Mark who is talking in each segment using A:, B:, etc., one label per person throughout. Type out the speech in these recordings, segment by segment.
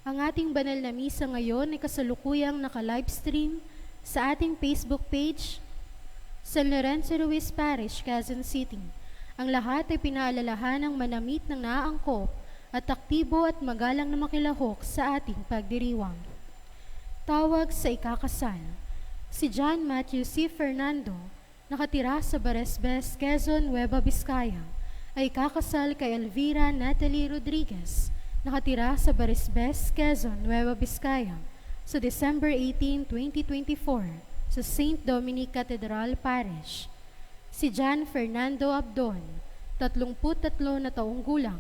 A: Ang ating banal na misa ngayon ay kasalukuyang naka-livestream sa ating Facebook page, San Lorenzo Ruiz Parish, Quezon City. Ang lahat ay pinaalalahan ng manamit ng naaangkop at aktibo at magalang na makilahok sa ating pagdiriwang. Tawag sa ikakasal. Si John Matthew C. Fernando, nakatira sa Baresbes, Quezon, Nueva Vizcaya, ay kakasal kay Elvira Natalie Rodriguez, nakatira sa Baresbes, Quezon, Nueva Vizcaya, sa December 18, 2024, sa St. Dominic Cathedral Parish. Si John Fernando Abdon, 33 na taong gulang,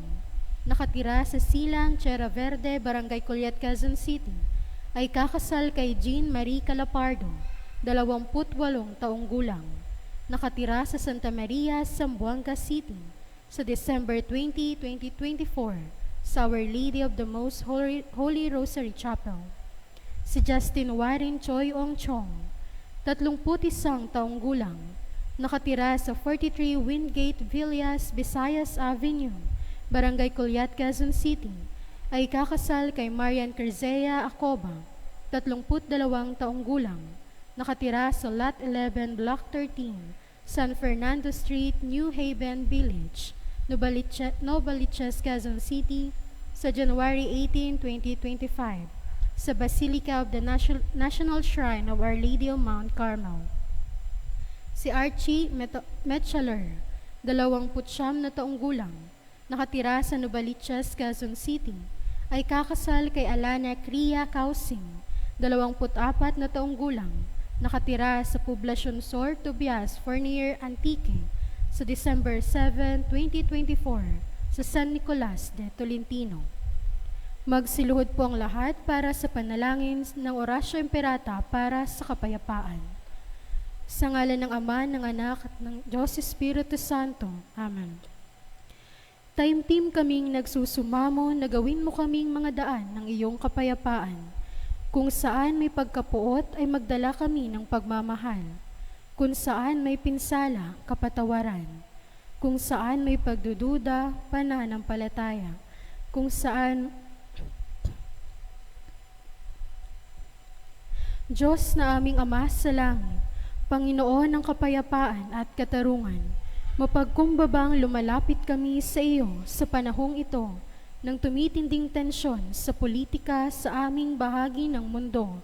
A: nakatira sa Silang, Tierra Verde, Barangay Colyat, Quezon City, ay kakasal kay Jean Marie Calapardo, 28 taong gulang, nakatira sa Santa Maria, Zamboanga City, sa December 20, 2024, sa Our Lady of the Most Holy Rosary Chapel. Si Justin Warren Choi Ong Chong, 31 taong gulang, nakatira sa 43 Wingate Villas, Visayas Avenue, Barangay Colyat, Quezon City, ay kakasal kay Marian Kerzea Acoba, 32 taong gulang, nakatira sa Lot 11, Block 13, San Fernando Street, New Haven Village, Novaliches, Quezon City, sa January 18, 2025, sa Basilica of the National Shrine of Our Lady of Mount Carmel. Si Archie Metchaler, 29 na taong gulang, nakatira sa Novaliches, Quezon City, ay kakasal kay Alana Cria Causing, 24 na taong gulang, nakatira sa Poblacion Sor Tobias, Fournier, Antique, sa December 7, 2024, sa San Nicolas de Tolentino. Magsiluhod po ang lahat para sa panalangin ng Oratio Imperata para sa kapayapaan. Sa ngalan ng Ama, ng Anak, at ng Diyos Espiritu Santo. Amen. Taimtim kaming nagsusumamo na gawin mo kaming mga daan ng iyong kapayapaan. Kung saan may pagkapuot ay magdala kami ng pagmamahal. Kung saan may pinsala, kapatawaran. Kung saan may pagdududa, pananampalataya. Kung saan Diyos na aming Ama sa langit, Panginoon ng kapayapaan at katarungan, mapagkumbabang lumalapit kami sa iyo sa panahong ito ng tumitinding tensyon sa politika sa aming bahagi ng mundo.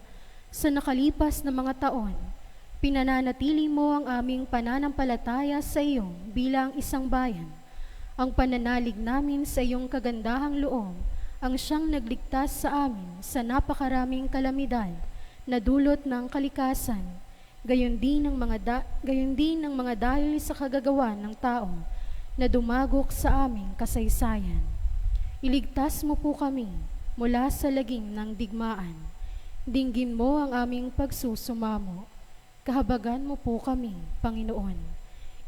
A: Sa nakalipas na mga taon, pinananatili mo ang aming pananampalataya sa iyo bilang isang bayan. Ang pananalig namin sa iyong kagandahang loob ang siyang nagligtas sa amin sa napakaraming kalamidad na dulot ng kalikasan, gayon din ng mga dahil sa kagagawan ng tao na dumagok sa aming kasaysayan. Iligtas mo po kami mula sa lagim ng digmaan. Dinggin mo ang aming pagsusumamo. Kahabagan mo po kami, Panginoon.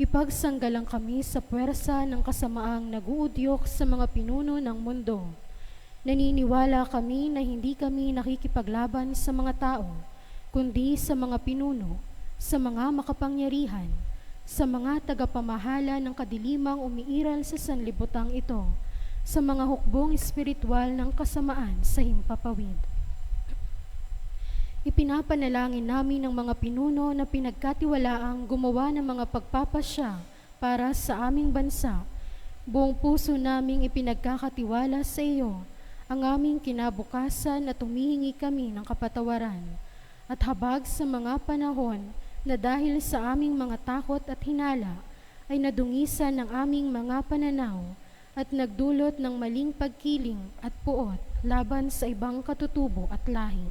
A: Ipagsanggalang kami sa puwersa ng kasamaang naguudyok sa mga pinuno ng mundo. Naniniwala kami na hindi kami nakikipaglaban sa mga tao, kundi sa mga pinuno, sa mga makapangyarihan, sa mga tagapamahala ng kadilimang umiiral sa sanlibutan ito, sa mga hukbong espiritual ng kasamaan sa himpapawid. Ipinapanalangin namin ng mga pinuno na pinagkatiwalaang gumawa ng mga pagpapasya para sa aming bansa. Buong puso naming ipinagkakatiwala sa iyo ang aming kinabukasan at humihingi kami ng kapatawaran at habag sa mga panahon na dahil sa aming mga takot at hinala ay nadungisan ng aming mga pananaw at nagdulot ng maling pagkiling at puot laban sa ibang katutubo at lahi.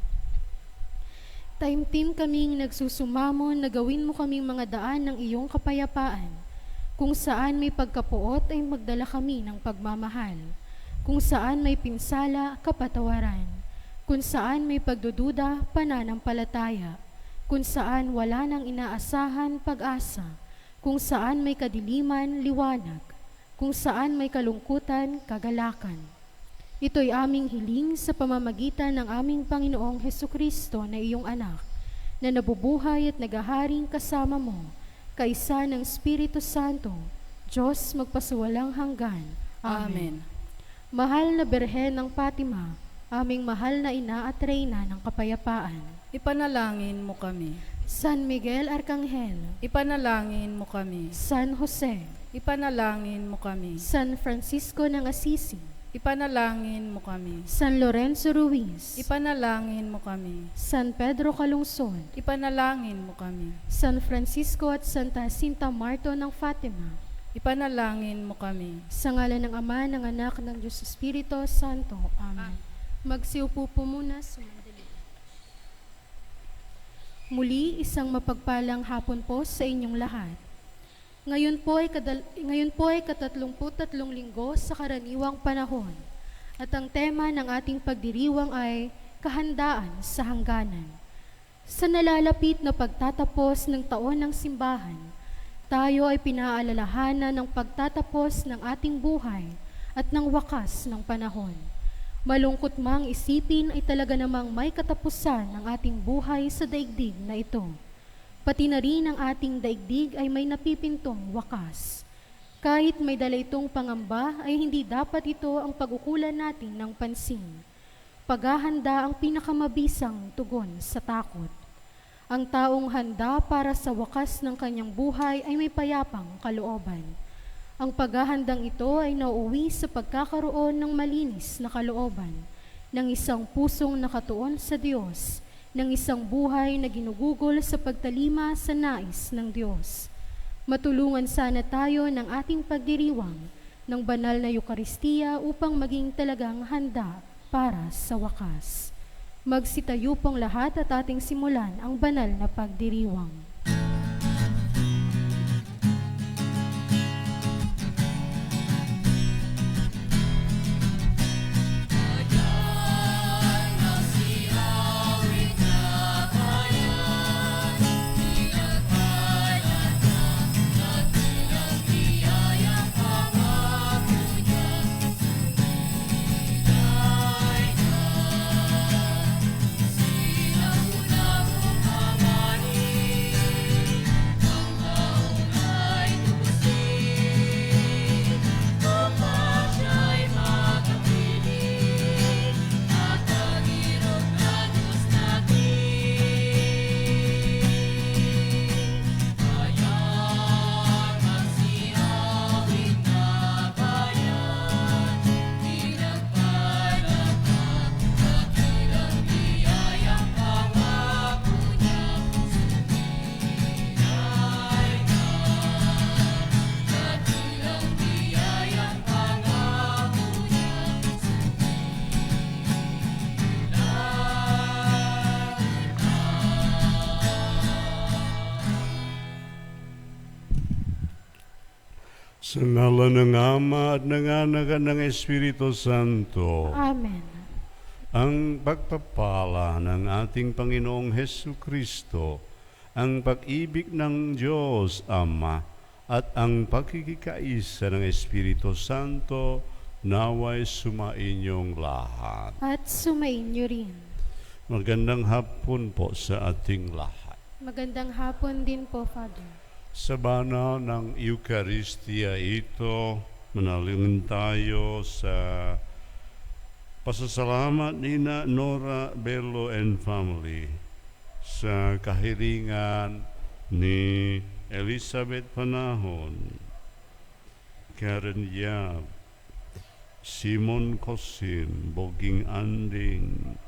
A: Taimtim kaming nagsusumamo na gawin mo kaming mga daan ng iyong kapayapaan. Kung saan may pagkapuot ay magdala kami ng pagmamahal. Kung saan may pinsala, kapatawaran. Kung saan may pagdududa, pananampalataya. Kung saan wala nang inaasahan, pag-asa. Kung saan may kadiliman, liwanag. Kung saan may kalungkutan, kagalakan. Ito'y aming hiling sa pamamagitan ng aming Panginoong Hesukristo na iyong anak, na nabubuhay at naghaharing kasama mo, kaisa ng Espiritu Santo, Diyos magpasuwalang hanggan. Amen.
B: Amen.
A: Mahal na Birhen ng Fatima, aming mahal na Ina at Reyna ng Kapayapaan.
B: Ipanalangin mo kami.
A: San Miguel Arcangel,
B: Ipanalangin mo kami.
A: San Jose,
B: Ipanalangin mo kami.
A: San Francisco ng Assisi,
B: Ipanalangin mo kami.
A: San Lorenzo Ruiz,
B: Ipanalangin mo kami.
A: San Pedro Calungsod,
B: Ipanalangin mo kami.
A: San Francisco at Santa Jacinta Marto ng Fatima,
B: Ipanalangin mo kami.
A: sa ngalan ng Ama, ng Anak, ng Diyos Espiritu Santo. Amen. Magsiupo po muna, sumandali. Muli, isang mapagpalang hapon po sa inyong lahat. Ngayon po ay 33 linggo sa karaniwang panahon. At ang tema ng ating pagdiriwang ay kahandaan sa hangganan. Sa nalalapit na pagtatapos ng taon ng simbahan, tayo ay pinaalalahanan ng pagtatapos ng ating buhay at ng wakas ng panahon. Malungkot mang isipin ay talaga namang may katapusan ang ating buhay sa daigdig na ito. Pati na rin ang ating daigdig ay may napipintong wakas. Kahit may dala itong pangamba, ay hindi dapat ito ang pag-ukulan natin ng pansin. Paghahanda ang pinakamabisang tugon sa takot. Ang taong handa para sa wakas ng kanyang buhay ay may payapang kalooban. Ang paghahandang ito ay nauuwi sa pagkakaroon ng malinis na kalooban, ng isang pusong nakatuon sa Diyos, ng isang buhay na ginugugol sa pagtalima sa nais ng Diyos. Matulungan sana tayo ng ating pagdiriwang ng banal na Eukaristiya upang maging talagang handa para sa wakas. Magsitayo pong lahat at ating simulan ang banal na pagdiriwang.
C: Sa ngalan ng Ama at ng Anak at ng Espiritu Santo.
A: Amen.
C: Ang pagpapala ng ating Panginoong Hesu Kristo, ang pag-ibig ng Diyos Ama, at ang pagkikikaisa ng Espiritu Santo, naway sumainyong lahat.
A: At sumainyo rin.
C: Magandang hapon po sa ating lahat.
A: Magandang hapon din po, Father.
C: Sa banal ng Eucharistia ito, manalangin tayo sa pasasalamat ni Nora Bello and family sa kahilingan ni Elizabeth Panahon, Karen Yap, Simon Cosin, Boging Anding,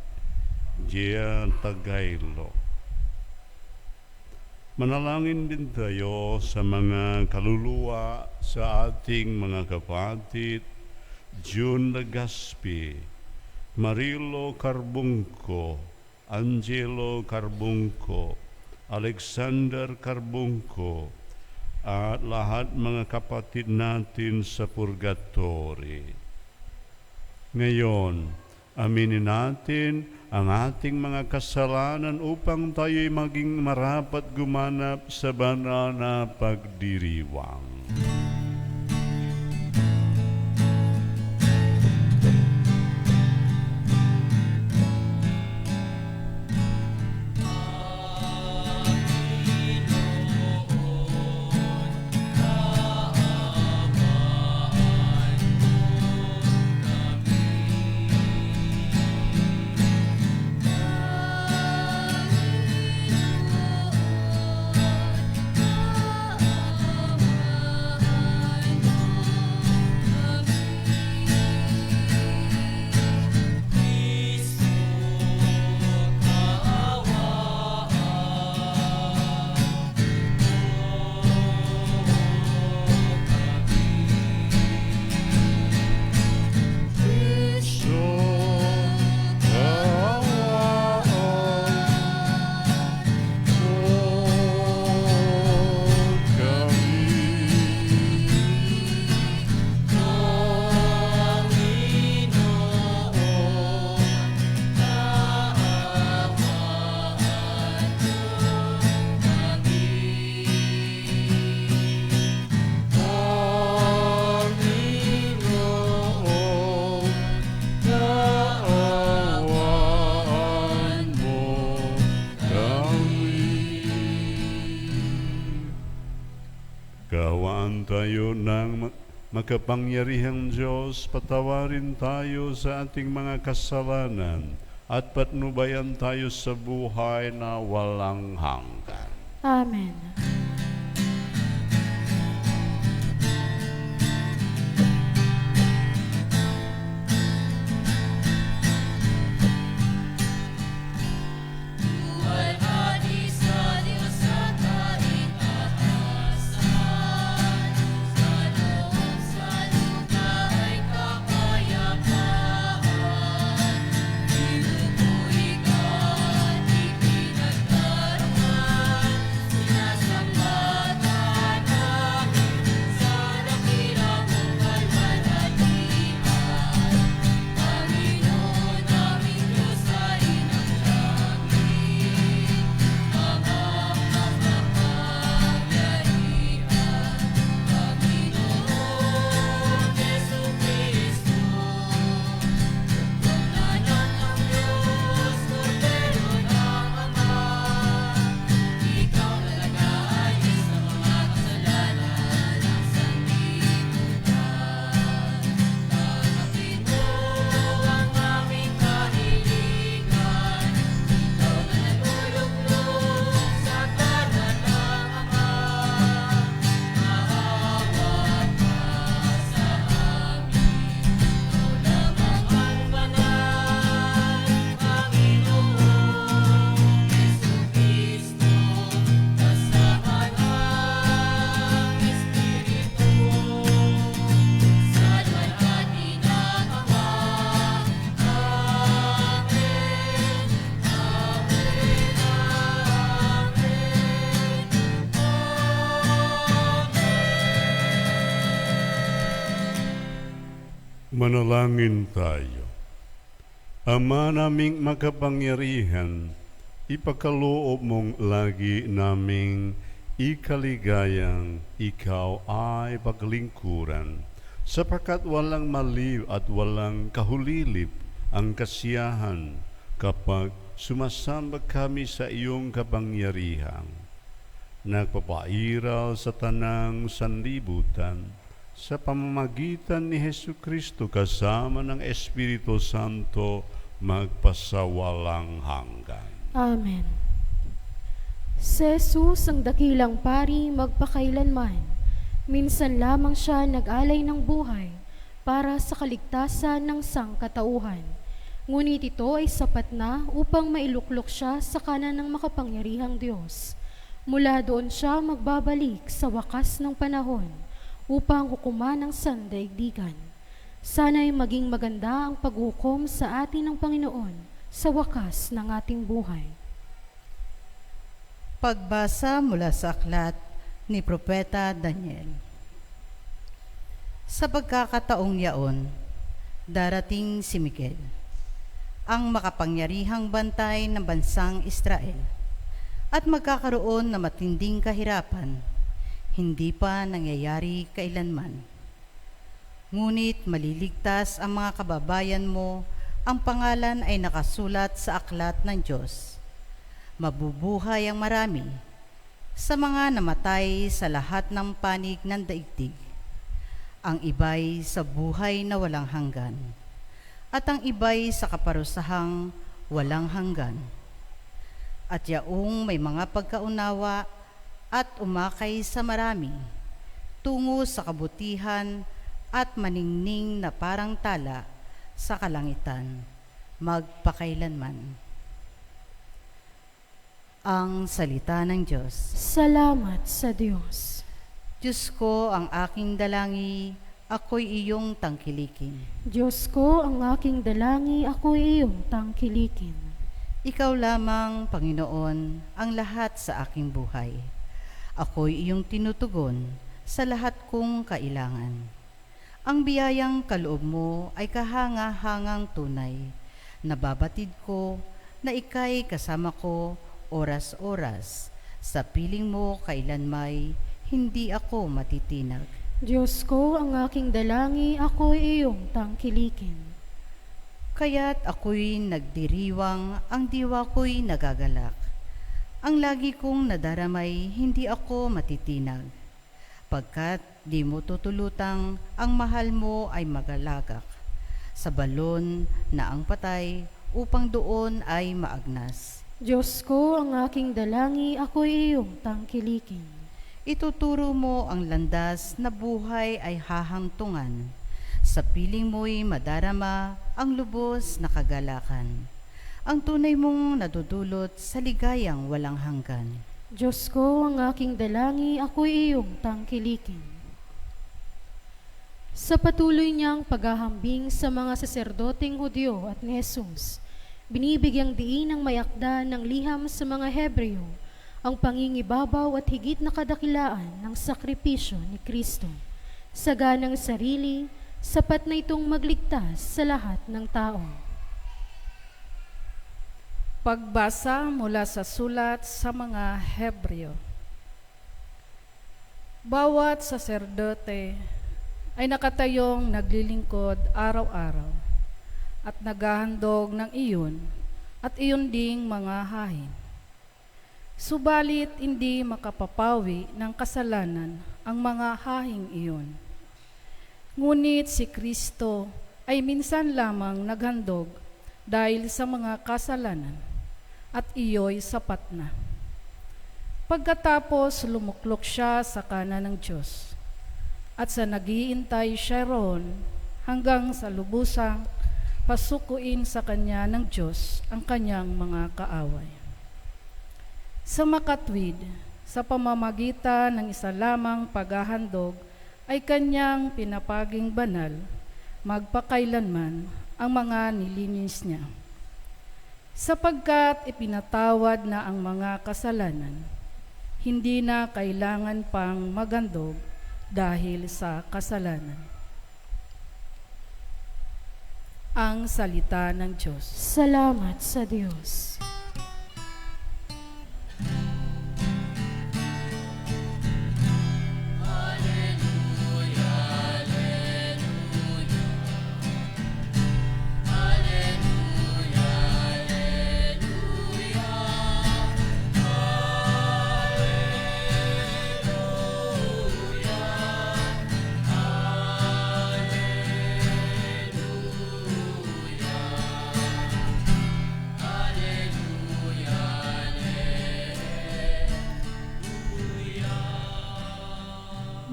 C: Gia Tagailo. Manalangin din tayo sa mga kaluluwa sa ating mga kapatid, June Legaspi, Marilo Carbungco, Angelo Carbungco, Alexander Carbungco, at lahat mga kapatid natin sa purgatory. Ngayon, aminin natin ang ating mga kasalanan upang tayo'y maging marapat gumanap sa banal na pagdiriwang. Sumahan tayo ng makapangyarihang Diyos, patawarin tayo sa ating mga kasalanan at patnubayan tayo sa buhay na walang hanggan.
A: Amen.
C: Manalangin tayo. Ama naming makapangyarihan, ipakaloob mong lagi naming ikaligayang ikaw ay paglingkuran, sapagkat walang maliw at walang kahulilip ang kasiyahan kapag sumasamba kami sa iyong kapangyarihan. Nagpapairal sa tanang sanlibutan, sa pamamagitan ni Jesucristo kasama ng Espiritu Santo magpasawalang hanggan.
A: Amen. Si Jesus ang dakilang pari magpakailanman. Minsan lamang siya nag-alay ng buhay para sa kaligtasan ng sangkatauhan. Ngunit ito ay sapat na upang mailuklok siya sa kanan ng makapangyarihang Diyos. Mula doon siya magbabalik sa wakas ng panahon upang hukuman ang sandaigdigan. Sana'y maging maganda ang paghukom sa atin ng Panginoon sa wakas ng ating buhay.
D: Pagbasa mula sa aklat ni Propeta Daniel. Sa pagkakataong yaon, darating si Miguel, ang makapangyarihang bantay ng bansang Israel, at magkakaroon na matinding kahirapan, hindi pa nangyayari kailanman. Ngunit maliligtas ang mga kababayan mo, ang pangalan ay nakasulat sa aklat ng Diyos. Mabubuhay ang marami sa mga namatay sa lahat ng panig ng daigdig. Ang iba'y sa buhay na walang hanggan, at ang iba'y sa kaparusahang walang hanggan. At yaong may mga pagkaunawa at umakay sa marami, tungo sa kabutihan at maningning na parang tala sa kalangitan, magpakailanman. Ang salita ng Diyos.
A: Salamat sa Diyos.
D: Diyos ko, ang aking dalangi, ako'y iyong tangkilikin.
A: Diyos ko, ang aking dalangi, ako'y iyong tangkilikin.
D: Ikaw lamang, Panginoon, ang lahat sa aking buhay. Ako'y iyong tinutugon sa lahat kong kailangan. Ang biyayang kaloob mo ay kahanga-hangang tunay. Nababatid ko na ika'y kasama ko oras-oras. Sa piling mo kailanmay, hindi ako matitinag.
A: Diyos ko, ang aking dalangi, ako'y iyong tangkilikin.
D: Kaya't ako'y nagdiriwang, ang diwa ko'y nagagalak. Ang lagi kong nadaramay, hindi ako matitinag. Pagkat di mo tutulutang ang mahal mo ay magalagak sa balon na ang patay upang doon ay maagnas.
A: Diyos ko, ang aking dalangi, ako'y iyong tangkilikin.
D: Ituturo mo ang landas na buhay ay hahangtungan. Sa piling mo'y madarama ang lubos na kagalakan. Ang tunay mong nadudulot sa ligayang walang hanggan.
A: Diyos ko, ang aking dalangi, ako'y iyong tangkilikin. Sa patuloy niyang paghahambing sa mga saserdoteng Hudyo at ni Jesus, binibigyang diin ng mayakda ng liham sa mga Hebreo ang pangingibabaw at higit na kadakilaan ng sakripisyo ni Kristo. Sa ganang sarili, sapat na itong magligtas sa lahat ng tao.
B: Pagbasa mula sa sulat sa mga Hebreo. Bawat saserdote ay nakatayong naglilingkod araw-araw at naghahandog ng iyon at iyon ding mga hahin. Subalit hindi makapapawi ng kasalanan ang mga hahing iyon. Ngunit si Kristo ay minsan lamang naghandog dahil sa mga kasalanan at iyo'y sapat na. Pagkatapos lumuklok siya sa kanan ng Diyos at sa naghihintay siya roon hanggang sa lubusang pasukuin sa kanya ng Diyos ang kanyang mga kaaway. Sa makatwid, sa pamamagitan ng isa lamang paghahandog, ay kanyang pinapaging banal, magpakailanman ang mga nilinis niya. Sapagkat ipinatawad na ang mga kasalanan, hindi na kailangan pang maghandog dahil sa kasalanan. Ang salita ng Diyos.
A: Salamat sa Diyos.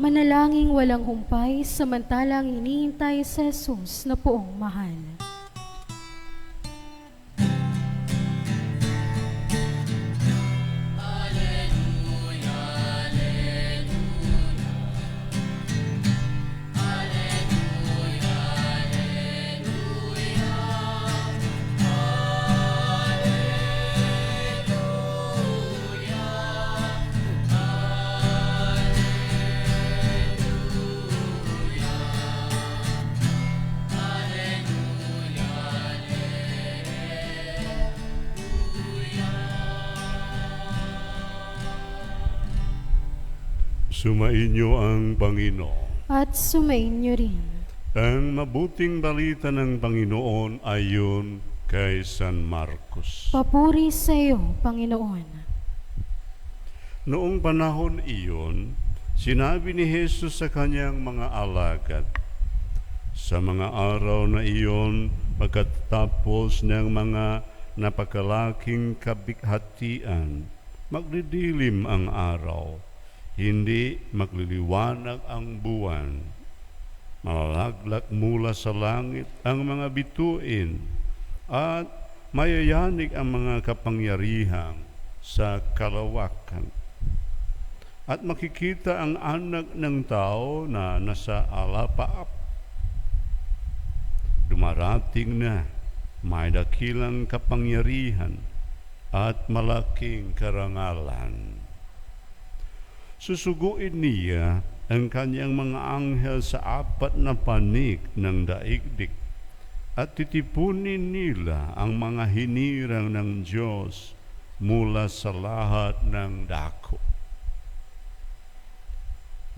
A: Manalangin walang humpay, samantalang hinihintay sa Jesus na poong mahal.
C: Sumainyo ang Panginoon.
A: At sumainyo rin.
C: Ang mabuting balita ng Panginoon ayon kay San Marcos.
A: Papuri sa iyo, Panginoon.
C: Noong panahon iyon, sinabi ni Jesus sa kanyang mga alagad, sa mga araw na iyon, pagkatapos ng mga napakalaking kabighatian, magdidilim ang araw, hindi magliliwanag ang buwan. Malalaglak mula sa langit ang mga bituin at mayayanig ang mga kapangyarihan sa kalawakan. At makikita ang anak ng tao na nasa alapaap. Dumarating na may dakilang kapangyarihan at malaking karangalan. Susuguin niya ang kanyang mga anghel sa apat na panig ng daigdig at titipunin nila ang mga hinirang ng Diyos mula sa lahat ng dako.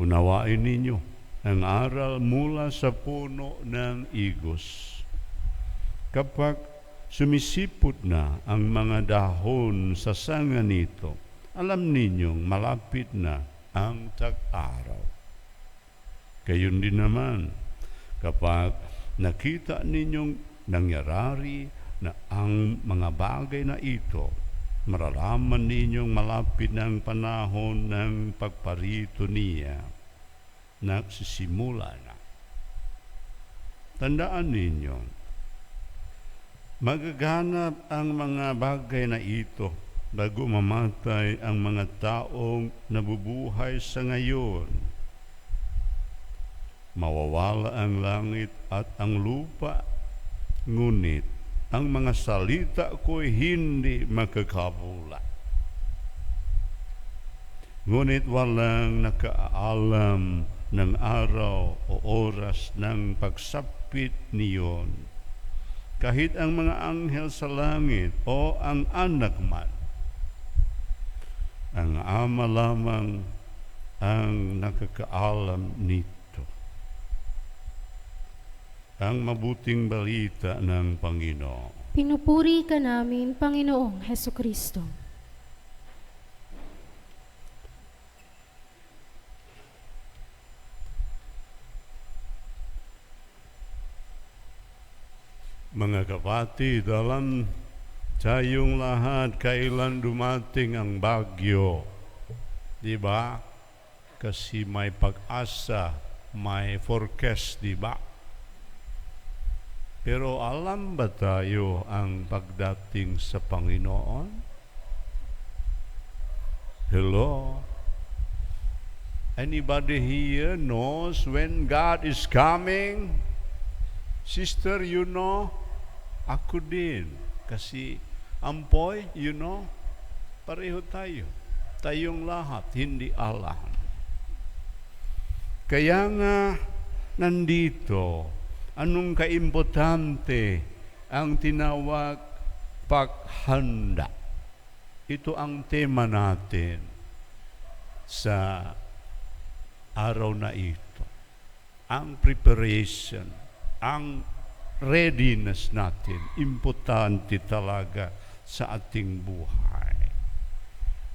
C: Unawain ninyo ang aral mula sa puno ng igos. Kapag sumisipot na ang mga dahon sa sanga nito, alam ninyong malapit na ang tag-araw. Gayon din naman, kapag nakita ninyong nangyarari na ang mga bagay na ito, maralaman ninyong malapit ng panahon ng pagparito niya, nagsisimula na. Tandaan ninyo, magaganap ang mga bagay na ito bago mamatay ang mga taong nabubuhay sa ngayon. Mawawala ang langit at ang lupa, ngunit ang mga salita ko'y hindi makakabula. Ngunit walang nakaalam ng araw o oras ng pagsapit niyon, kahit ang mga anghel sa langit o ang anak man. Ang Ama lamang ang nakakaalam nito. Ang mabuting balita ng Panginoon.
A: Pinupuri ka namin, Panginoong Hesukristo.
C: Mga kapatid, alam tayong lahat kailan dumating ang bagyo. Di ba? Kasi may pag-asa, may forecast, di ba? Pero alam ba tayo ang pagdating sa Panginoon? Hello? Anybody here knows when God is coming? Sister, you know? Ako din. Kasi ampoy, you know? Pareho tayo. Tayong lahat, hindi alam. Kaya nga, nandito, anong kaimportante ang tinawag paghanda. Ito ang tema natin sa araw na ito. Ang preparation, ang readiness natin, importante talaga sa ating buhay.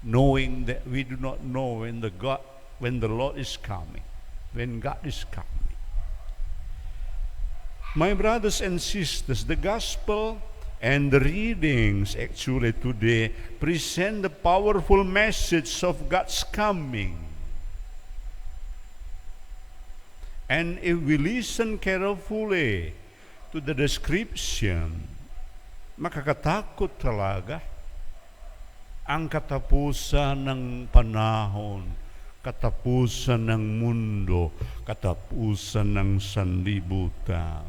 C: Knowing that we do not know when the Lord is coming, when God is coming. My brothers and sisters, the gospel and the readings actually today present the powerful message of God's coming. And if we listen carefully to the description, makakatakot talaga ang katapusan ng panahon, katapusan ng mundo, katapusan ng sanlibutan.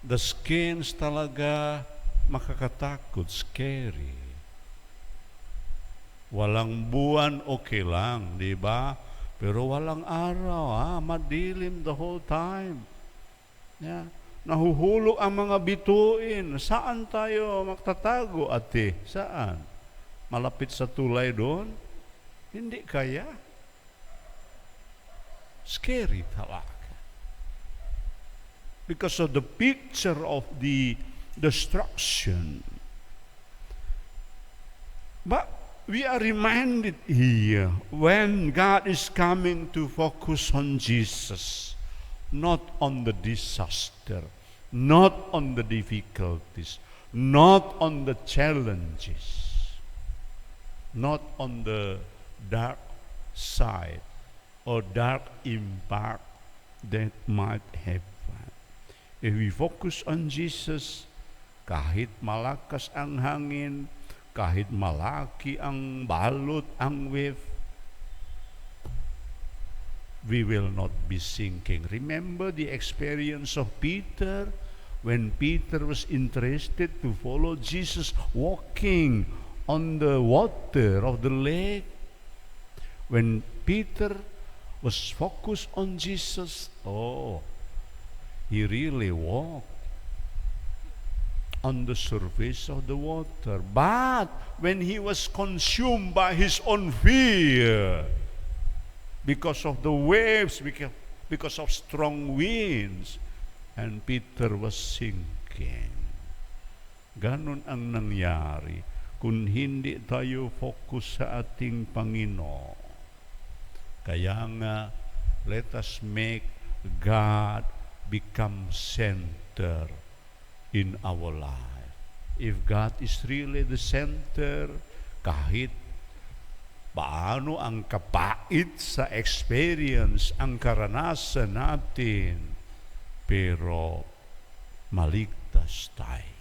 C: The skins talaga makakatakot, scary. Walang buwan, okay lang, di ba? Pero walang araw, madilim the whole time. Yeah. Nahuhulog ang mga bituin. Saan tayo magtatago, ate? Saan? Malapit sa tulay doon? Hindi kaya. Scary talaga. Because of the picture of the destruction. But we are reminded here when God is coming to focus on Jesus, not on the disaster, not on the difficulties, not on the challenges, not on the dark side or dark impact that might happen. If we focus on Jesus, kahit malakas ang hangin, kahit malaki ang balot, ang wave, we will not be sinking. Remember the experience of Peter when Peter was interested to follow Jesus walking on the water of the lake. When Peter was focused on Jesus, he really walked on the surface of the water. But when he was consumed by his own fear, because of the waves, because of strong winds, and Peter was sinking. Ganon ang nangyari kung hindi tayo focus sa ating Panginoon. Kaya nga, Let us make God become center in our life. If God is really the center, kahit paano ang kapait sa experience, ang karanasan natin, pero maligtas tayo.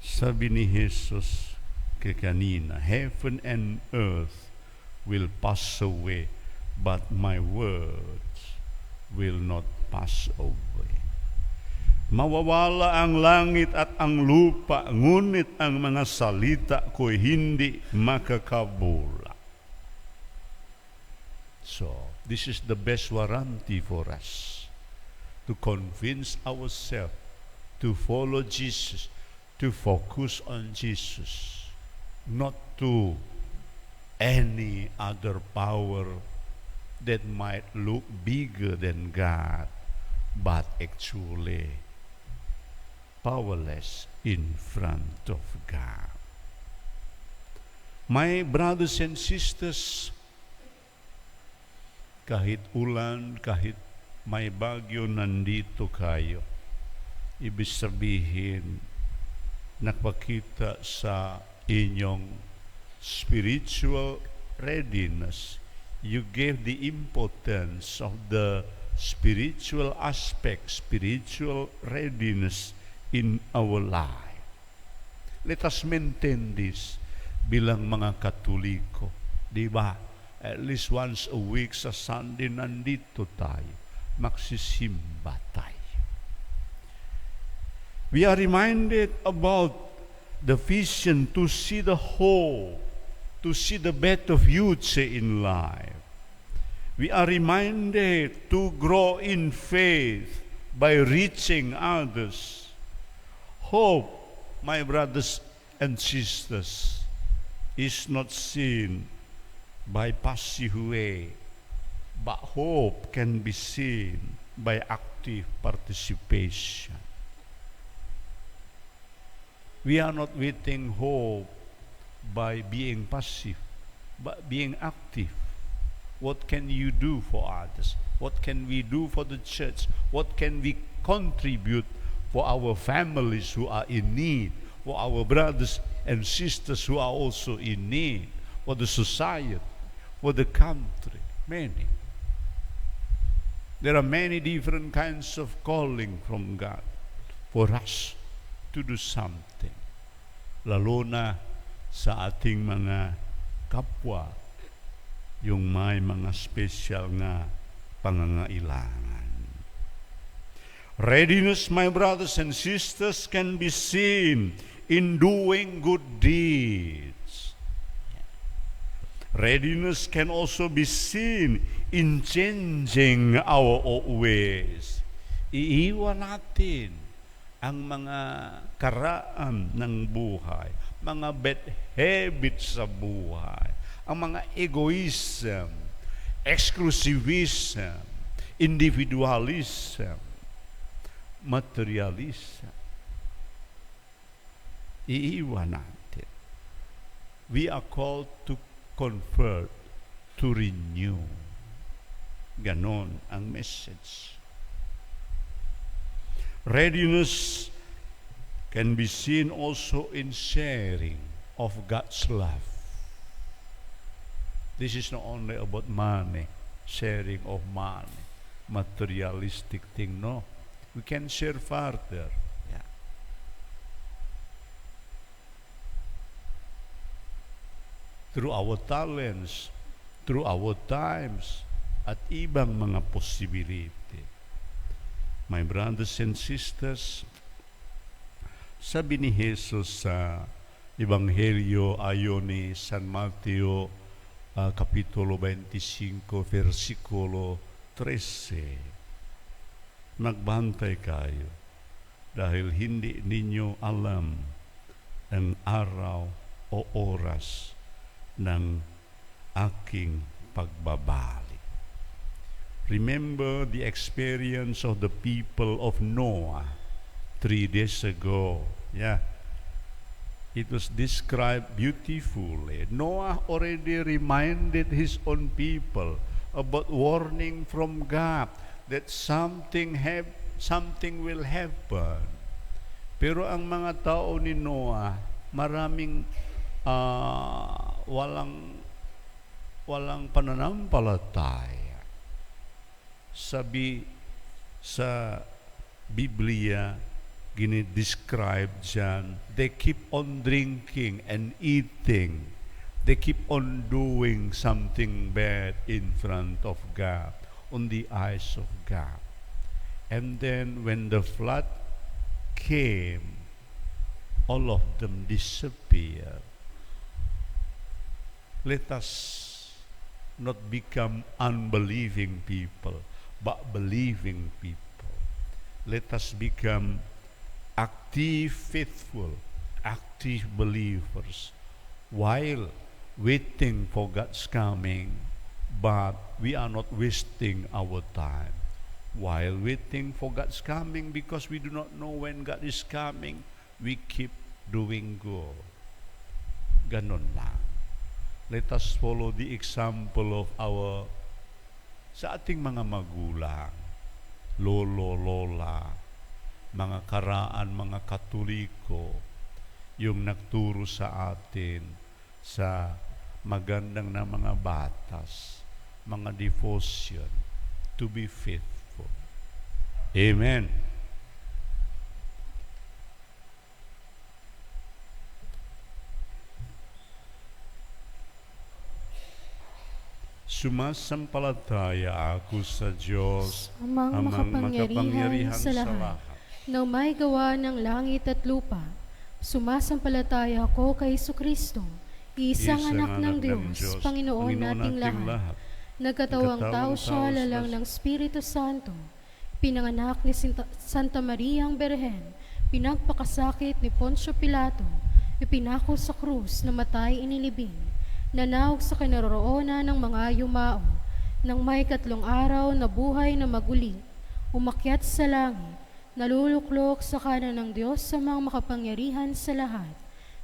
C: Sabi ni Jesus kanina, heaven and earth will pass away, but my words will not pass away. Mawawala ang langit at ang lupa, ngunit ang mga salita ko'y hindi makakabula. So, this is the best warranty for us to convince ourselves to follow Jesus, to focus on Jesus, not to any other power that might look bigger than God, but actually powerless in front of God. My brothers and sisters, kahit ulan, kahit may bagyo, nandito kayo. Ibig sabihin, nakpakita sa inyong spiritual readiness. You gave the importance of the spiritual aspect, spiritual readiness in our life. Let us maintain this bilang mga Katoliko. Di ba? At least once a week sa Sunday nandito tayo. Magsisimba tayo. We are reminded about the vision to see the whole, to see the better future in life. We are reminded to grow in faith by reaching others. Hope, my brothers and sisters, is not seen by passive way, but hope can be seen by active participation. We are not waiting hope by being passive, but being active. What can you do for others? What can we do for the church? What can we contribute for our families who are in need, for our brothers and sisters who are also in need, for the society, for the country? Many. There are many different kinds of calling from God for us to do something. Lalo na sa ating mga kapwa, yung may mga special na pangangailangan. Readiness, my brothers and sisters, can be seen in doing good deeds. Readiness can also be seen in changing our ways. Iiwan natin ang mga karaan ng buhay, mga bad habits sa buhay, ang mga egoism, exclusivism, individualism, materialism. Iiwan natin. We are called to convert, to renew. Ganon ang message. Readiness can be seen also in sharing of God's love. This is not only about money, sharing of money, materialistic thing, no. We can share further. Yeah. Through our talents, through our times, at ibang mga possibility. My brothers and sisters, sabi ni Jesus sa Ebanghelyo ayon ni San Mateo, Kapitulo 25, versikulo 13, magbantay kayo dahil hindi ninyo alam ang araw o oras ng aking pagbabalik. Remember the experience of the people of Noah 3 days ago. Yeah. It was described beautifully. Noah already reminded his own people about warning from God that something will happen. Pero ang mga tao ni Noah, maraming walang pananampalataya. Sabi sa Biblia, ginidescribe dyan, they keep on drinking and eating. They keep on doing something bad in front of God, on the eyes of God. And then when the flood came, all of them disappeared. Let us not become unbelieving people, but believing people. Let us become active, faithful, active believers while waiting for God's coming, but we are not wasting our time. While waiting for God's coming, because we do not know when God is coming, we keep doing good. Ganon lang. Let us follow the example of sa ating mga magulang, lolo, lola, mga karaan, mga Katoliko, yung nagturo sa atin sa magandang na mga batas, mga devotion, to be faithful. Amen. Sumasampalataya ako sa Diyos,
A: Amang makapangyarihan sa lahat, na may gawa ng langit at lupa. Sumasampalataya ako kay Jesucristo, isang anak ng Diyos, Panginoon nating lahat. Nagkatawang tao siya lalang ng Espiritu Santo. Pinanganak ni Santa Maria ang Berhen, pinagpakasakit ni Poncio Pilato, ipinako sa krus, namatay inilibing, nanawag sa kinaroroonan ng mga yumao, nang may 3 araw na buhay na maguli, umakyat sa langit, naluluklok sa kanan ng Diyos sa mga makapangyarihan sa lahat.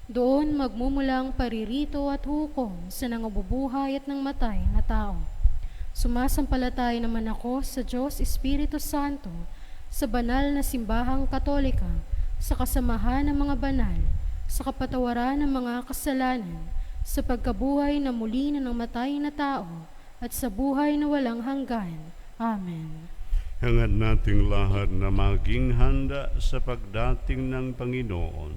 A: Doon magmumulang paririto at hukom sa nangabubuhay at ng matay na tao. Sumasampalataya naman ako sa Diyos Espiritu Santo, sa banal na simbahang Katolika, sa kasamahan ng mga banal, sa kapatawaran ng mga kasalanan, sa pagkabuhay na muli na ng matay na tao, at sa buhay na walang hanggan. Amen.
C: Hangad nating lahat na maging handa sa pagdating ng Panginoon.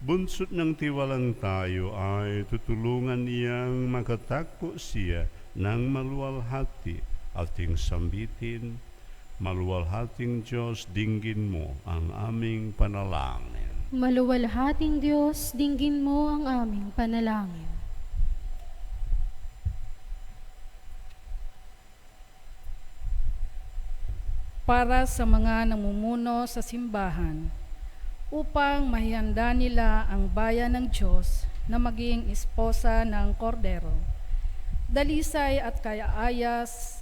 C: Bunsod ng tiwalang tayo ay tutulungan niyang makatakbo siya ng maluwalhati. Ating sambitin, maluwalhating Diyos, dinggin mo ang aming panalangin.
A: Maluwalhating Diyos, dinggin mo ang aming panalangin.
B: Para sa mga namumuno sa simbahan, upang mahihanda nila ang bayan ng Diyos na maging esposa ng Kordero. Dalisay at kaayas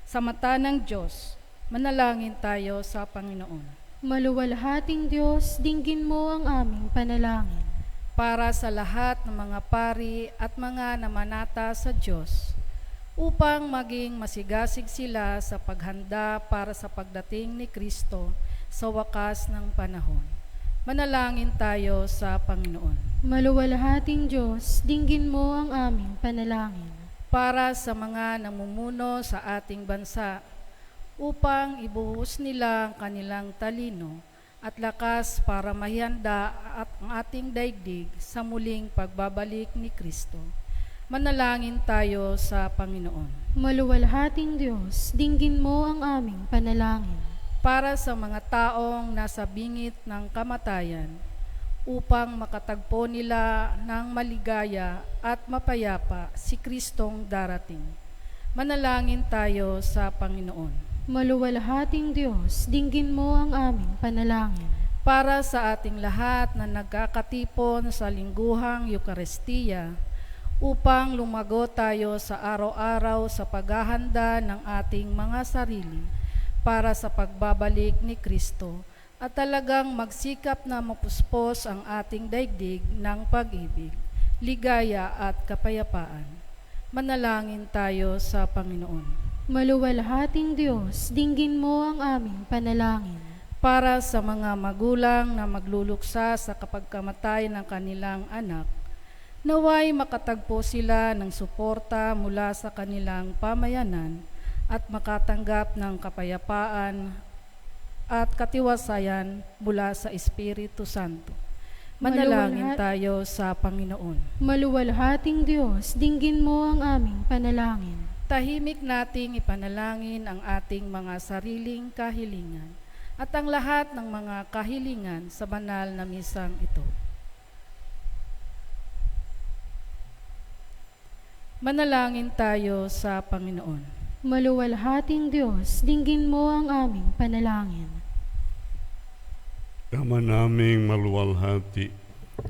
B: sa mata ng Diyos, manalangin tayo sa Panginoon.
A: Maluwalhating Diyos, dinggin mo ang aming panalangin.
B: Para sa lahat ng mga pari at mga namanata sa Diyos, upang maging masigasig sila sa paghanda para sa pagdating ni Kristo sa wakas ng panahon. Manalangin tayo sa Panginoon.
A: Maluwalhating Diyos, dinggin mo ang aming panalangin.
B: Para sa mga namumuno sa ating bansa, upang ibuhos nila ang kanilang talino at lakas para mahihanda at ang ating daigdig sa muling pagbabalik ni Kristo. Manalangin tayo sa Panginoon.
A: Maluwalhating Diyos, dinggin mo ang aming panalangin.
B: Para sa mga taong nasa bingit ng kamatayan, upang makatagpo nila ng maligaya at mapayapa si Kristong darating. Manalangin tayo sa Panginoon.
A: Maluwalhating Diyos, dinggin mo ang aming panalangin.
B: Para sa ating lahat na nagkakatipon sa lingguhang Eucharistia, upang lumago tayo sa araw-araw sa paghahanda ng ating mga sarili para sa pagbabalik ni Kristo, at talagang magsikap na mapuspos ang ating daigdig ng pag-ibig, ligaya at kapayapaan. Manalangin tayo sa Panginoon.
A: Maluwalhating Diyos, dinggin mo ang aming panalangin.
B: Para sa mga magulang na magluluksa sa kapagkamatay ng kanilang anak, naway makatagpo sila ng suporta mula sa kanilang pamayanan at makatanggap ng kapayapaan at katiwasayan mula sa Espiritu Santo. Manalangin tayo sa Panginoon.
A: Maluwalhating Diyos, dinggin mo ang aming panalangin.
B: Tahimik nating ipanalangin ang ating mga sariling kahilingan at ang lahat ng mga kahilingan sa banal na misang ito. Manalangin tayo sa Panginoon.
A: Maluwalhating Diyos, dinggin mo ang aming panalangin.
C: Ama naming maluwalhati,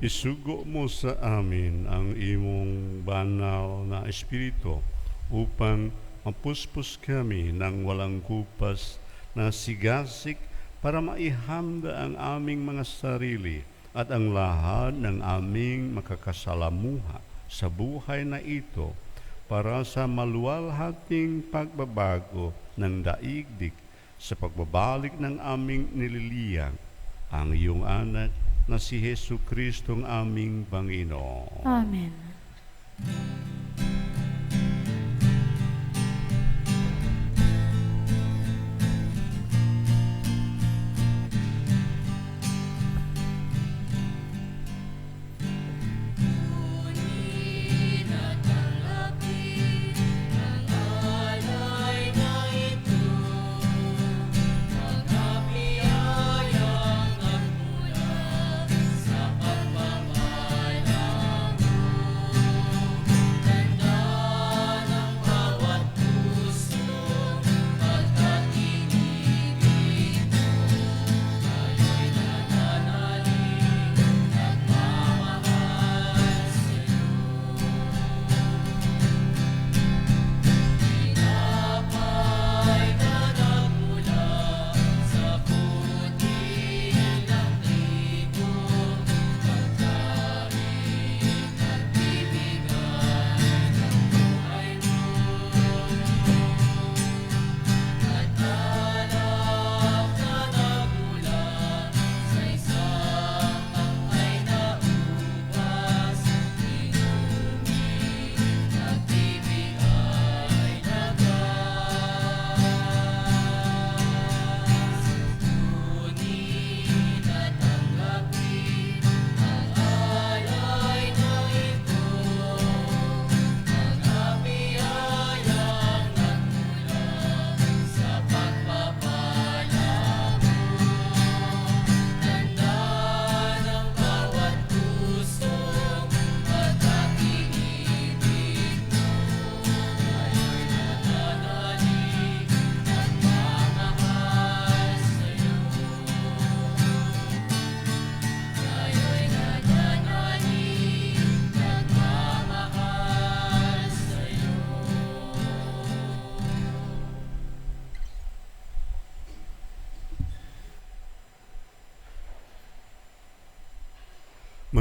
C: isugo mo sa amin ang imong banal na espiritu upang mapuspos kami ng walang kupas na sigasik para maihanda ang aming mga sarili at ang lahat ng aming makakasalamuha sa buhay na ito para sa maluwalhating pagbabago ng daigdig sa pagbabalik ng aming nililiyang ang iyong anak na si Hesu Kristong aming Panginoon.
A: Amen.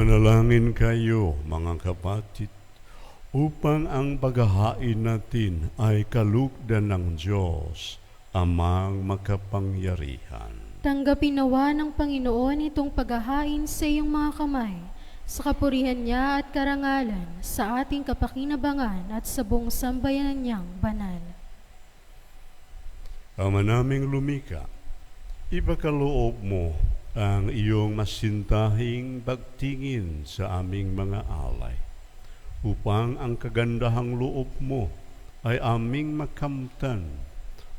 C: Manalangin kayo, mga kapatid, upang ang paghahain natin ay kalugdan ng Diyos, Amang makapangyarihan.
A: Tanggapin nawa ng Panginoon itong paghahain sa iyong mga kamay, sa kapurihan niya at karangalan, sa ating kapakinabangan at sa buong sambayanan niyang banal.
C: Ama naming lumika, ipakaloob mo ang iyong masintahing pagtingin sa aming mga alay, upang ang kagandahang loob mo ay aming makamtan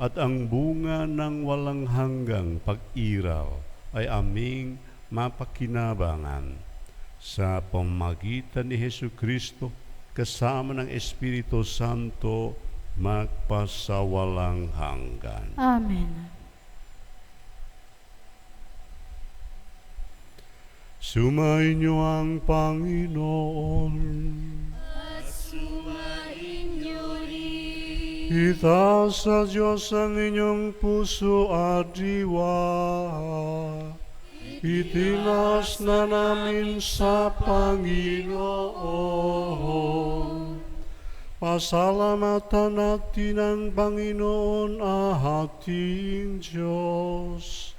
C: at ang bunga ng walang hanggang pag-iral ay aming mapakinabangan sa pamamagitan ni Hesu Kristo kasama ng Espiritu Santo magpasawalang hanggan.
A: Amen.
C: Sumainyo ang Panginoon.
E: At sumainyo rin.
C: Itaas sa Diyos ang inyong puso at diwa. Itinas na namin sa Panginoon. Pasalamatan natin ang Panginoon ating Diyos.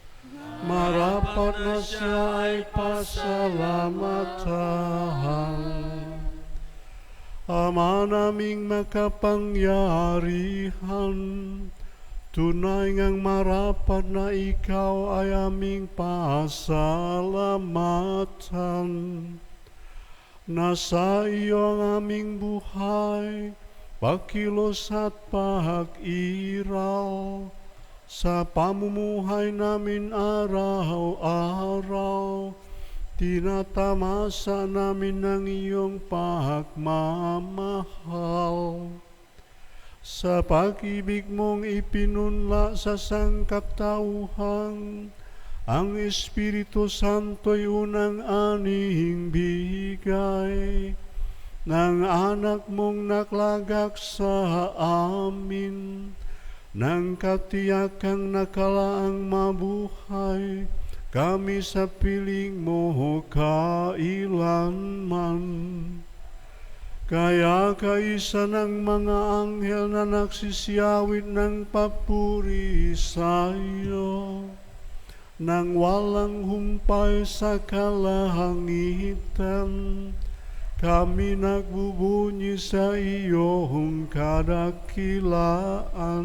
C: Marapat na siya ay pasalamatan. Ama naming makapangyarihan, tunay ngang marapat na ikaw ay aming pasalamatan. Nasa iyo ang aming buhay, pagkilos at pag-iral, sa pamumuhay namin araw-araw. Tinatamasa namin ng iyong pagmamahal. Sa pag-ibig mong ipinunla sa sangkatauhan, ang Espiritu Santo'y unang anihing bigay ng anak mong naklagak sa amin, ng katiyakang nakalaang mabuhay kami sa piling mo kailanman. Kaya kaisa ng mga anghel na nagsisiyawit ng papuri sa iyo, nang walang humpay sa kalangitan, kami nagbubunyi sa iyong kadakilaan.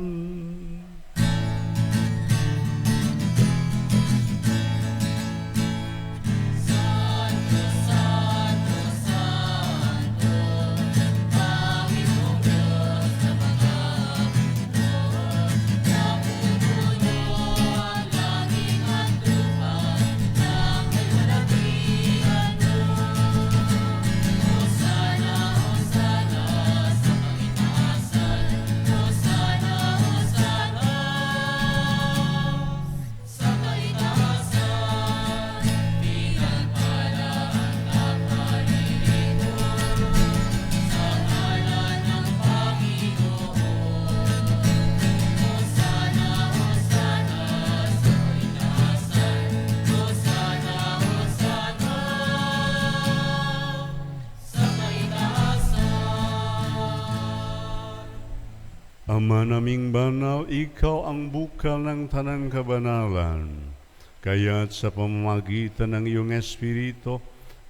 C: Ama naming banal, ikaw ang bukal ng tanang kabanalan. Kaya't sa pamamagitan ng iyong Espiritu,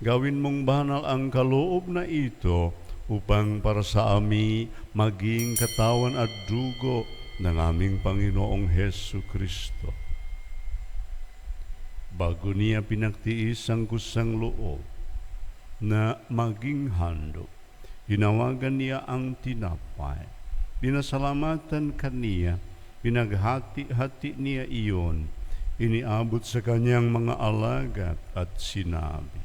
C: gawin mong banal ang kaloob na ito upang para sa amin maging katawan at dugo ng aming Panginoong Hesu Kristo. Bago niya pinagtiis ang kusang loob na maging handog, hinawagan niya ang tinapay. Pinasalamatan kaniya, pinaghati-hati niya iyon, iniabot sa kanyang mga alagad at sinabi,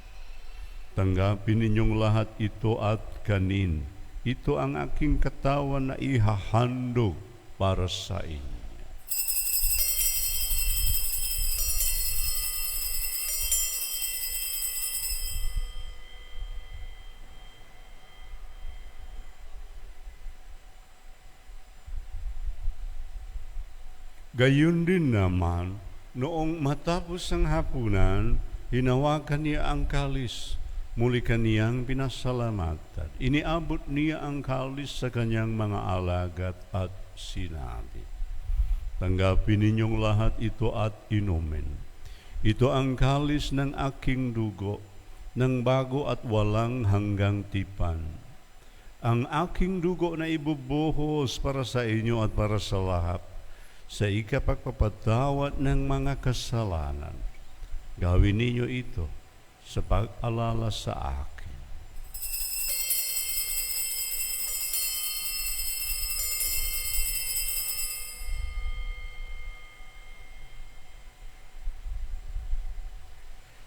C: "Tanggapin ninyong lahat ito at kanin. Ito ang aking katawan na ihahandog para sa inyo." Gayon din naman, noong matapos ang hapunan, hinawakan niya ang kalis, muli kaniyang pinasalamatan. Iniabot niya ang kalis sa kanyang mga alagad at sinabi, "Tanggapin ninyong lahat ito at inumin. Ito ang kalis ng aking dugo, ng bago at walang hanggang tipan. Ang aking dugo na ibubuhos para sa inyo at para sa lahat, sa ikapagpapatawad ng mga kasalanan. Gawin ninyo ito sa pag-alala sa akin."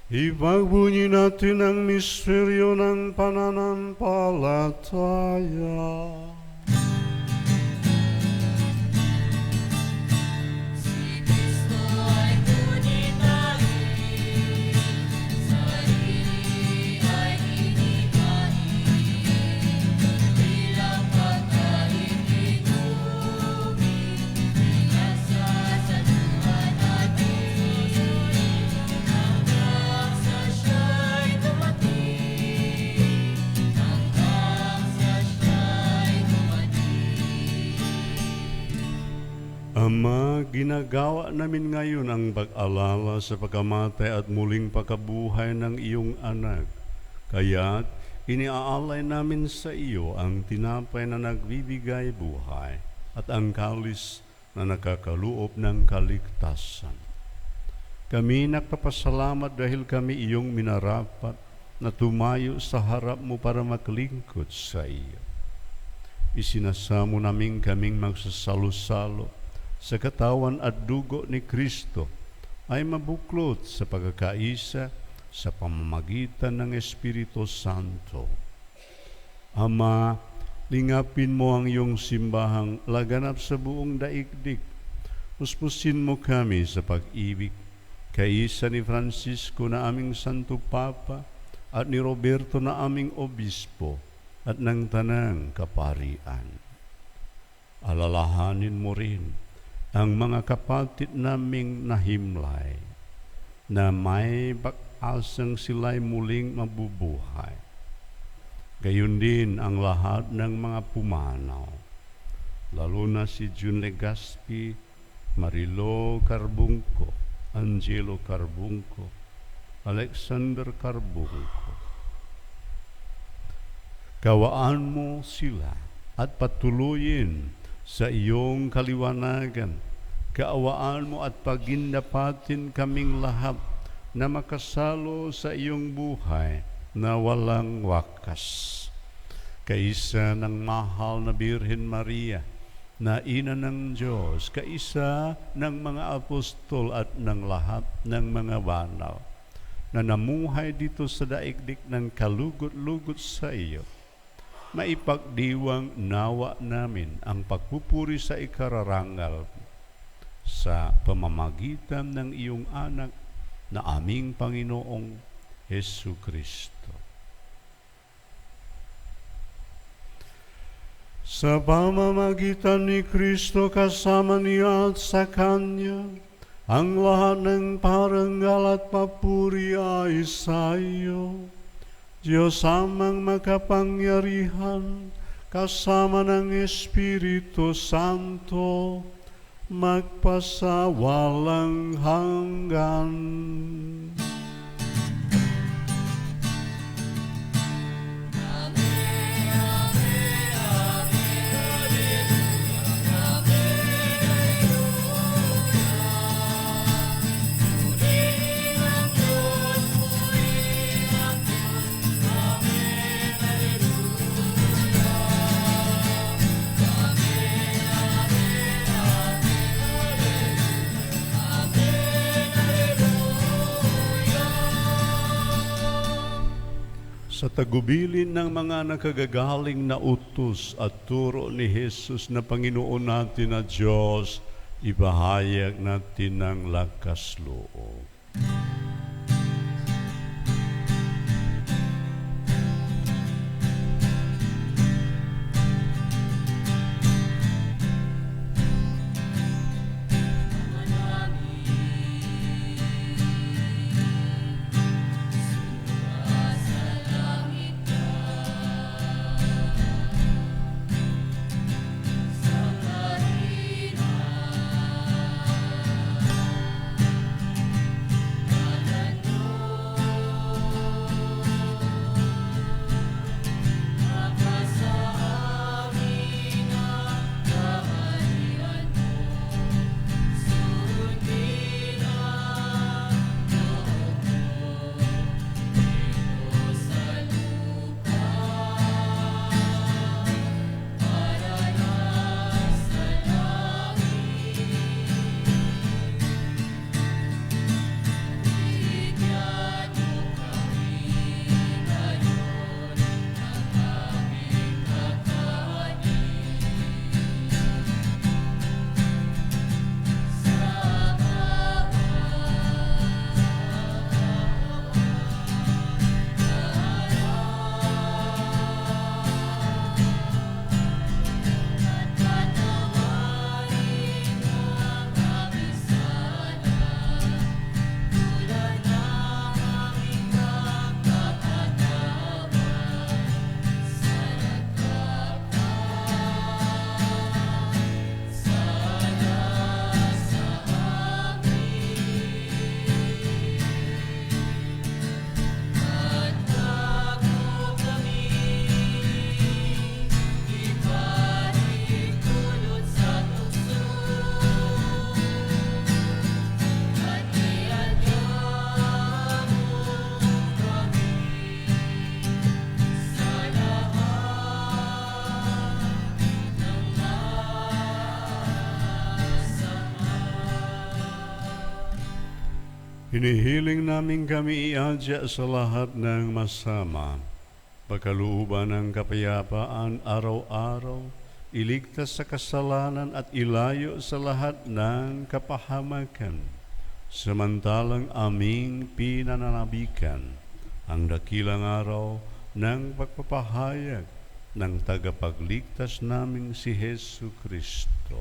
C: Ipagbunyi natin ang misteryo ng pananampalataya. ginagawa namin ngayon ang pag-alala sa pagkamatay at muling pagkabuhay ng iyong anak. Kaya't iniaalay namin sa iyo ang tinapay na nagbibigay buhay at ang kalis na nakakaloob ng kaligtasan. Kami nagpapasalamat dahil kami iyong minarapat na tumayo sa harap mo para maglingkod sa iyo. Isinasamo namin kaming magsasalo-salo sa katawan at dugo ni Kristo ay mabuklod sa pagkakaisa sa pamamagitan ng Espiritu Santo. Ama, lingapin mo ang iyong simbahang laganap sa buong daigdig. Puspusin mo kami sa pag-ibig, kaisa ni Francisco na aming Santo Papa at ni Roberto na aming Obispo at ng Tanang Kaparian. Alalahanin mo rin ang mga kapatid naming nahimlay na may pag-asang sila'y muling mabubuhay. Gayon din ang lahat ng mga pumanaw, lalo na si June Legaspi, Marilo Carbungco, Angelo Carbungco, Alexander Carbungco. Kawaan mo sila at patuloyin sa iyong kaliwanagan. Kaawaan mo at pagindapatin kaming lahat na makasalo sa iyong buhay na walang wakas. Kaisa ng mahal na Birhen Maria, na ina ng Diyos, kaisa ng mga apostol at ng lahat ng mga banal, na namuhay dito sa daigdig ng kalugot-lugot sa iyo, maipagdiwang nawa namin ang pagpupuri sa ikararangal sa pamamagitan ng iyong anak na aming Panginoong Hesu Kristo. Sa pamamagitan ni Kristo kasama niya at sa Kanya, ang lahat ng parangal at papuri ay sa iyo, Diyos amang makapangyarihan, kasama ng Espiritu Santo, magpasawalang hanggan. Sa tagubilin ng mga nakagagaling na utos at turo ni Jesus na Panginoon natin na Diyos, ibahayag natin ang lakas loob. Hinihiling namin kami iadya sa lahat ng masama, pagkalooban ng kapayapaan araw-araw, iligtas sa kasalanan at ilayo sa lahat ng kapahamakan. Samantalang aming pinananabikan ang dakilang araw ng pagpapahayag ng tagapagligtas naming si Hesu Kristo.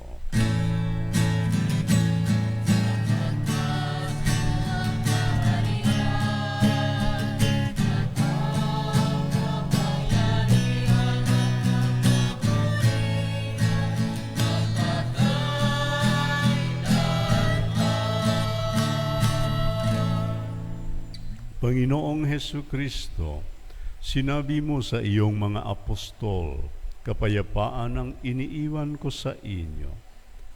C: Panginoong Hesu Kristo, sinabi mo sa iyong mga apostol, kapayapaan ang iniiwan ko sa inyo.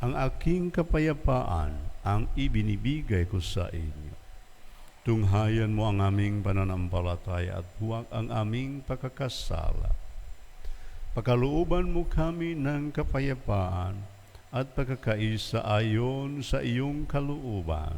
C: Ang aking kapayapaan ang ibinibigay ko sa inyo. Tunghayan mo ang aming pananampalataya at huwag ang aming pagkakasala. Pagkalooban mo kami ng kapayapaan at pagkakaisa ayon sa iyong kalooban,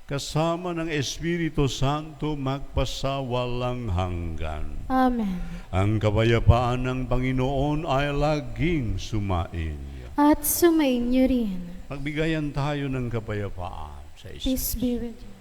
C: kasama ng Espiritu Santo magpasawalang hanggan.
A: Amen.
C: Ang kapayapaan ng Panginoon ay laging sumainyo.
A: At sumainyo rin.
C: Magbigayan tayo ng kapayapaan sa
A: Peace be with you.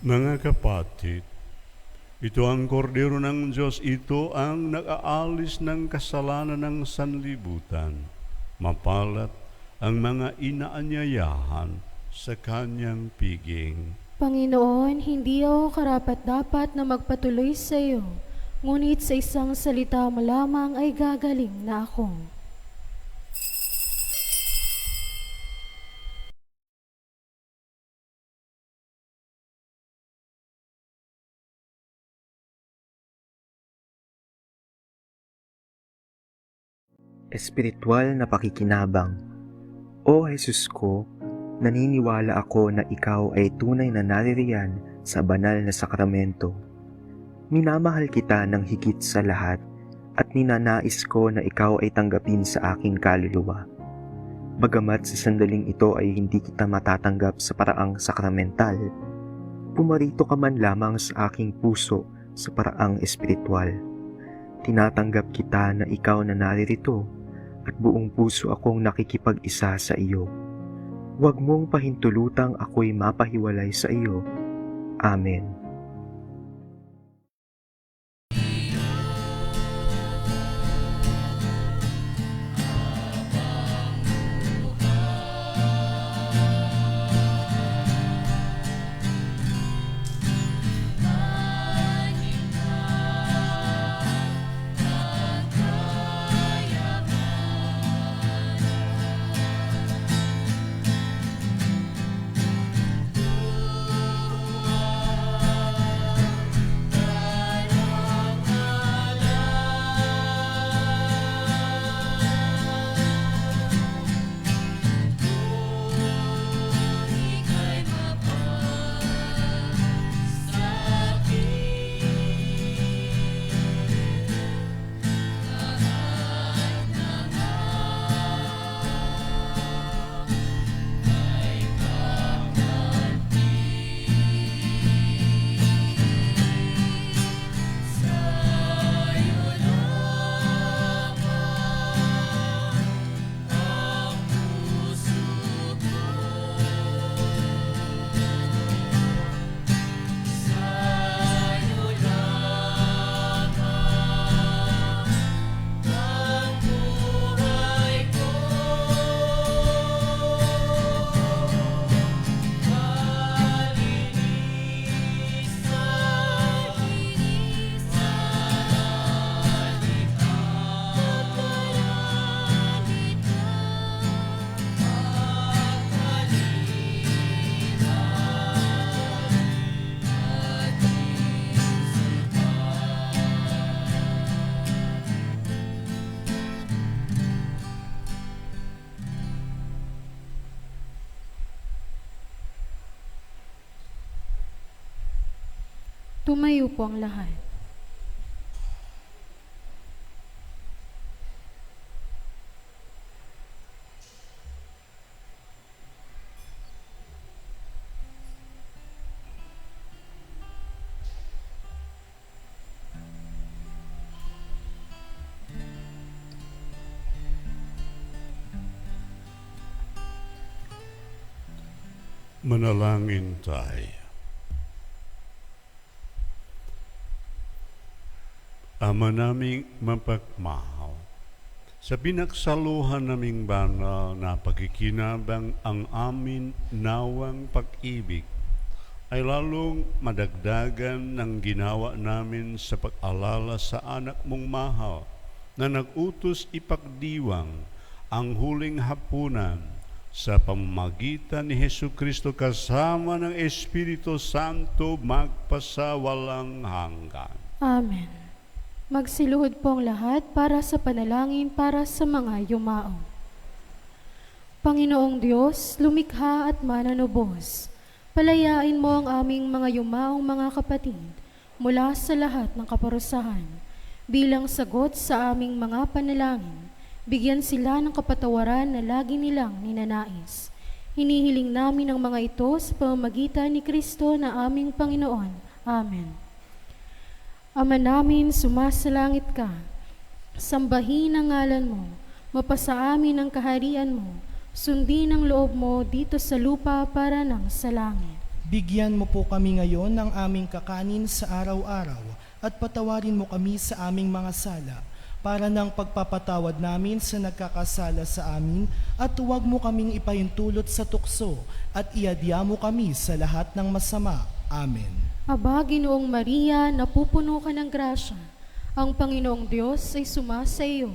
C: Mga kapatid, ito ang kordero ng Diyos, ito ang nag-aalis ng kasalanan ng sanlibutan. Mapalat ang mga inaanyayahan sa kanyang piging.
A: Panginoon, hindi ako karapat-dapat na magpatuloy sa iyo, ngunit sa isang salita mo lamang ay gagaling na ako.
F: Espiritual na pakikinabang. O Jesus ko, naniniwala ako na ikaw ay tunay na naririyan sa banal na sakramento. Minamahal kita ng higit sa lahat at ninanais ko na ikaw ay tanggapin sa aking kaluluwa. Bagamat sa sandaling ito ay hindi kita matatanggap sa paraang sakramental, pumarito ka man lamang sa aking puso sa paraang espiritual. Tinatanggap kita na ikaw na naririto at buong puso akong nakikipag-isa sa iyo. Huwag mong pahintulutang ako'y mapahiwalay sa iyo. Amen.
A: Tumayo po ang lahat.
C: Manalangin tayo. Ama naming mapagmahal, sa pinagsaluhan naming banal na pagkikinabang ang amin nawang pag-ibig ay lalong madagdagan ng ginawa namin sa pag-alala sa anak mong mahal na nag-utos ipagdiwang ang huling hapunan sa pamamagitan ni Jesucristo kasama ng Espiritu Santo magpasawalang hanggan.
A: Amen. Magsiluhod po ang lahat para sa panalangin para sa mga yumao. Panginoong Diyos, lumikha at mananubos, palayain mo ang aming mga yumaong mga kapatid mula sa lahat ng kaparusahan. Bilang sagot sa aming mga panalangin, bigyan sila ng kapatawaran na lagi nilang ninanais. Hinihiling namin ang mga ito sa pamamagitan ni Kristo na aming Panginoon. Amen. Ama namin, sumasalangit ka. Sambahin ang ngalan mo. Mapasa amin ang kaharian mo. Sundin ang loob mo dito sa lupa para ng sa langit.
G: Bigyan mo po kami ngayon ng aming kakanin sa araw-araw at patawarin mo kami sa aming mga sala para ng pagpapatawad namin sa nagkakasala sa amin at huwag mo kaming ipahintulot sa tukso at iadya mo kami sa lahat ng masama. Amen.
A: Aba, Ginoong Maria, napupuno ka ng grasya. Ang Panginoong Diyos ay sumasa iyo.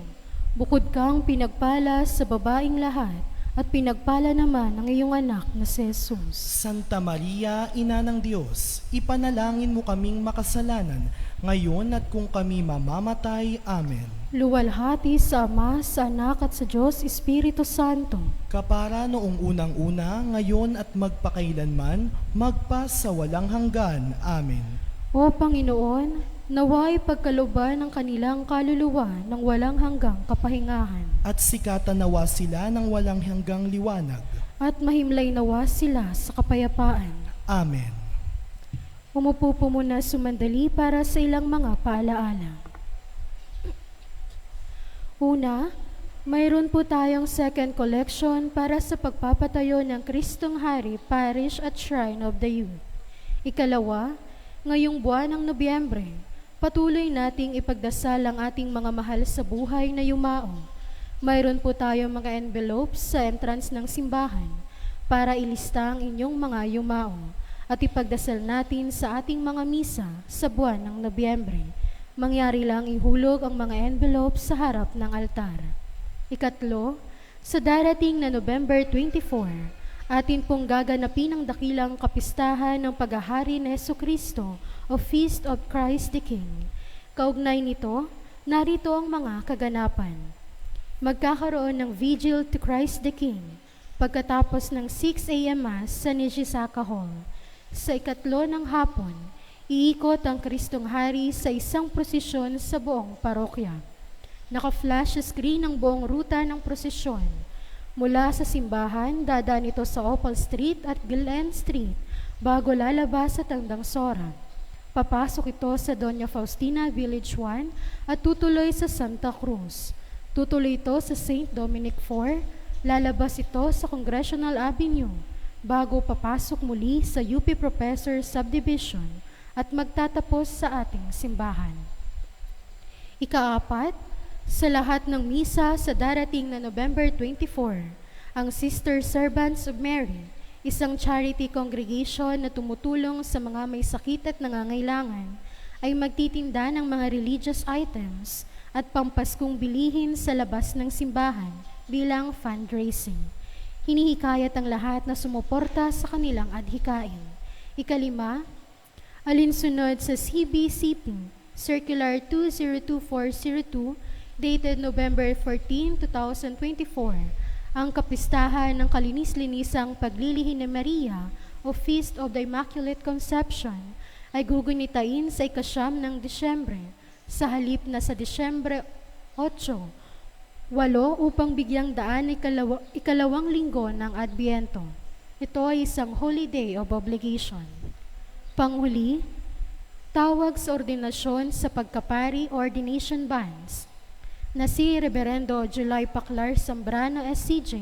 A: Bukod kang pinagpala sa babaing lahat, at pinagpala naman ang iyong anak na si Jesus.
G: Santa Maria, Ina ng Diyos, ipanalangin mo kaming makasalanan, ngayon at kung kami mamamatay. Amen.
A: Luwalhati sa Ama, sa Anak at sa Diyos Espiritu Santo.
G: Kapara noong unang-una, ngayon at magpakailanman, magpa sa walang hanggan. Amen.
A: O Panginoon, naway pagkalooban ng kanilang kaluluwa ng walang hanggang kapahingahan.
G: At sikatan nawa sila ng walang hanggang liwanag.
A: At mahimlay nawa sila sa kapayapaan.
G: Amen.
A: Umupo po muna sumandali para sa ilang mga paalaala. Una, mayroon po tayong second collection para sa pagpapatayo ng Kristong Hari Parish at Shrine of the Youth. Ikalawa, ngayong buwan ng Nobyembre, patuloy nating ipagdasal ang ating mga mahal sa buhay na yumao. Mayroon po tayong mga envelopes sa entrance ng simbahan para ilista ang inyong mga yumao at ipagdasal natin sa ating mga misa sa buwan ng Nobyembre. Mangyari lang ihulog ang mga envelopes sa harap ng altar. Ikatlo, sa darating na November 24, atin pong gaganapin ang dakilang kapistahan ng paghahari ni Jesucristo o Feast of Christ the King. Kaugnay nito, narito ang mga kaganapan. Magkakaroon ng Vigil to Christ the King pagkatapos ng 6 a.m. Mass sa Nijisaka Hall. Sa ikatlo ng hapon, iikot ang Kristong Hari sa isang prosesyon sa buong parokya. Naka-flash screen ang buong ruta ng prosesyon. Mula sa simbahan, dadaan ito sa Opal Street at Glen Street bago lalabas sa Tandang Sora. Papasok ito sa Doña Faustina Village 1 at tutuloy sa Santa Cruz. Tutuloy ito sa St. Dominic 4, lalabas ito sa Congressional Avenue bago papasok muli sa UP Professor Subdivision at magtatapos sa ating simbahan. Ikaapat, sa lahat ng misa sa darating na November 24, ang Sister Servants of Mary, isang charity congregation na tumutulong sa mga may sakit at nangangailangan, ay magtitinda ng mga religious items at pampaskong bilihin sa labas ng simbahan bilang fundraising. Hinihikayat ang lahat na sumuporta sa kanilang adhikain. Ikalima, alinsunod sa CBCP Circular 202402 dated November 14, 2024, ang kapistahan ng kalinis-linisang paglilihin ni Maria o Feast of the Immaculate Conception ay gugunitain sa 9 ng Disyembre sa halip na sa Disyembre 8, 8 upang bigyang daan ikalawang linggo ng Adbiento. Ito ay isang holiday of obligation. Panghuli, tawag sa ordinasyon sa pagkapari ordination bands na si Reverendo July Paclar Zambrano SCJ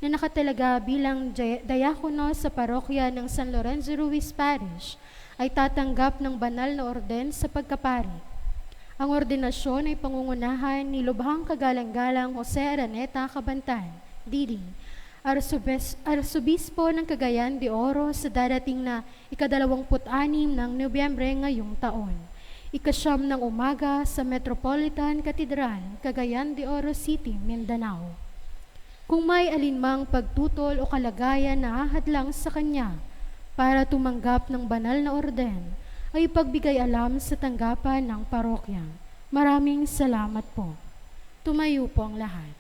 A: na nakatalaga bilang diakono sa parokya ng San Lorenzo Ruiz Parish ay tatanggap ng banal na orden sa pagkapari. Ang ordinasyon ay pangungunahan ni Lubhang Kagalang-galang Jose Araneta Cabantan, Didi, Arsobispo ng Cagayan de Oro sa darating na ika-26 ng Nobyembre ngayong taon. 9 ng umaga sa Metropolitan Cathedral, Cagayan de Oro City, Mindanao. Kung may alinmang pagtutol o kalagayan na hahadlang sa kanya para tumanggap ng banal na orden, ay pagbigay alam sa tanggapan ng parokya. Maraming salamat po. Tumayo po ang lahat.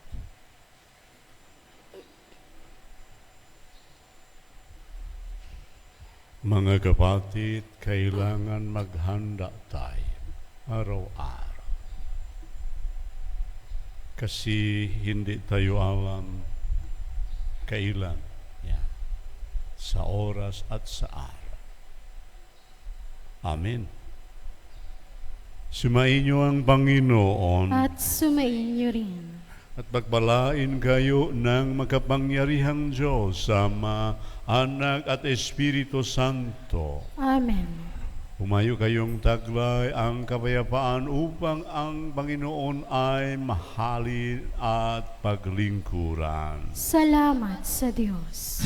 C: Mga kapatid, kailangan maghanda tayo araw-araw. Kasi hindi tayo alam kailan, sa oras at sa araw. Amen. Sumain niyo ang Panginoon
A: At sumain niyo rin.
C: at pagpalain kayo ng makapangyarihang Diyos, Ama, Anak at Espiritu Santo.
A: Amen.
C: Humayo kayong taglay ang kapayapaan upang ang Panginoon ay mahalin at paglingkuran.
A: Salamat sa Diyos.